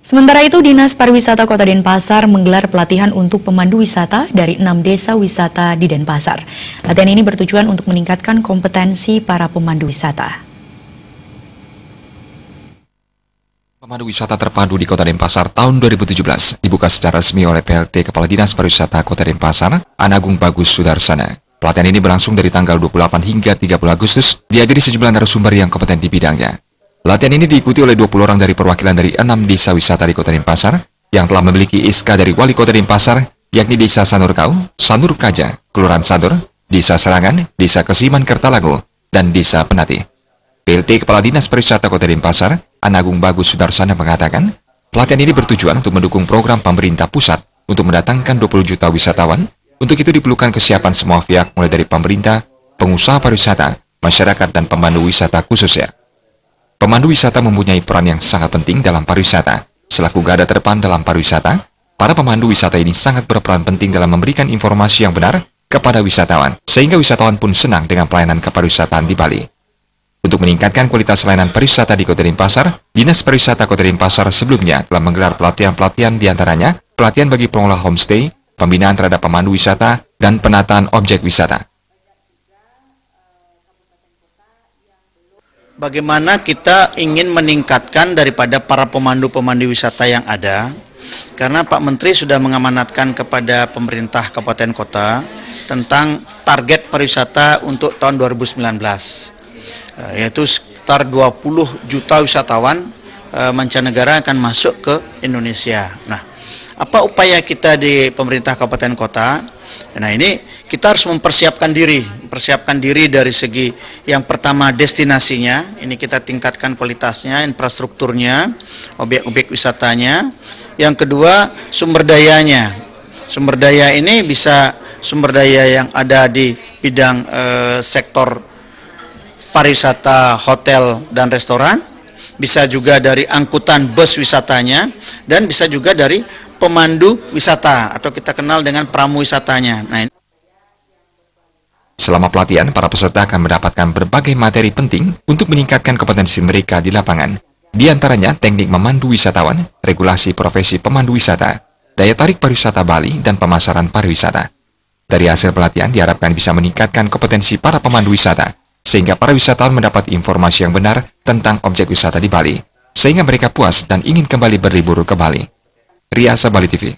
Sementara itu, Dinas Pariwisata Kota Denpasar menggelar pelatihan untuk pemandu wisata dari 6 desa wisata di Denpasar. Latihan ini bertujuan untuk meningkatkan kompetensi para pemandu wisata. Pemandu wisata terpadu di Kota Denpasar tahun 2017 dibuka secara resmi oleh PLT Kepala Dinas Pariwisata Kota Denpasar, Anagung Bagus Sudarsana. Pelatihan ini berlangsung dari tanggal 28 hingga 30 Agustus, dihadiri sejumlah narasumber yang kompeten di bidangnya. Latihan ini diikuti oleh 20 orang dari perwakilan dari 6 desa wisata di Kota Denpasar yang telah memiliki SK dari Wali Kota Denpasar, yakni Desa Sanurkau, Sanur Kaja, Kelurahan Sanur, Desa Serangan, Desa Kesiman Kertalago, dan Desa Penati. PLT Kepala Dinas Pariwisata Kota Denpasar, Anagung Bagus Sudarsana mengatakan, pelatihan ini bertujuan untuk mendukung program pemerintah pusat untuk mendatangkan 20 juta wisatawan. Untuk itu diperlukan kesiapan semua pihak mulai dari pemerintah, pengusaha pariwisata, masyarakat, dan pemandu wisata khususnya. Pemandu wisata mempunyai peran yang sangat penting dalam pariwisata. Selaku garda terdepan dalam pariwisata, para pemandu wisata ini sangat berperan penting dalam memberikan informasi yang benar kepada wisatawan, sehingga wisatawan pun senang dengan pelayanan kepariwisataan di Bali. Untuk meningkatkan kualitas layanan pariwisata di Kota Denpasar, Dinas Pariwisata Kota Denpasar sebelumnya telah menggelar pelatihan-pelatihan diantaranya pelatihan bagi pengelola homestay, pembinaan terhadap pemandu wisata, dan penataan objek wisata. Bagaimana kita ingin meningkatkan daripada para pemandu-pemandu wisata yang ada, karena Pak Menteri sudah mengamanatkan kepada pemerintah kabupaten kota tentang target pariwisata untuk tahun 2019, yaitu sekitar 20 juta wisatawan mancanegara akan masuk ke Indonesia. Nah, apa upaya kita di pemerintah kabupaten kota? Nah, ini kita harus mempersiapkan diri dari segi yang pertama destinasinya, ini kita tingkatkan kualitasnya, infrastrukturnya, objek-objek wisatanya. Yang kedua, sumber dayanya. Sumber daya ini bisa sumber daya yang ada di bidang sektor pariwisata, hotel, dan restoran, bisa juga dari angkutan bus wisatanya, dan bisa juga dari pemandu wisata atau kita kenal dengan pramu wisatanya. Nah, selama pelatihan, para peserta akan mendapatkan berbagai materi penting untuk meningkatkan kompetensi mereka di lapangan. Di antaranya teknik memandu wisatawan, regulasi profesi pemandu wisata, daya tarik pariwisata Bali, dan pemasaran pariwisata. Dari hasil pelatihan diharapkan bisa meningkatkan kompetensi para pemandu wisata, sehingga para wisatawan mendapat informasi yang benar tentang objek wisata di Bali, sehingga mereka puas dan ingin kembali berlibur ke Bali. Riasa Bali TV.